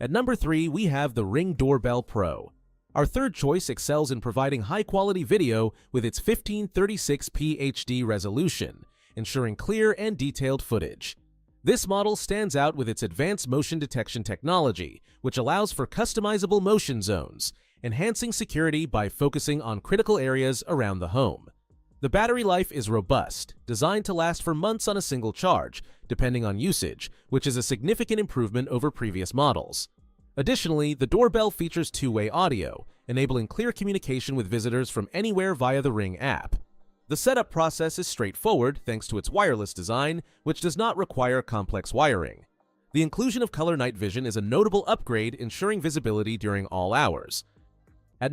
At number 3, we have the Ring Doorbell Pro. Our third choice excels in providing high-quality video with its 1536p HD resolution, ensuring clear and detailed footage. This model stands out with its advanced motion detection technology, which allows for customizable motion zones, enhancing security by focusing on critical areas around the home. The battery life is robust, designed to last for months on a single charge, depending on usage, which is a significant improvement over previous models. Additionally, the doorbell features two-way audio, enabling clear communication with visitors from anywhere via the Ring app. The setup process is straightforward thanks to its wireless design, which does not require complex wiring. The inclusion of color night vision is a notable upgrade, ensuring visibility during all hours.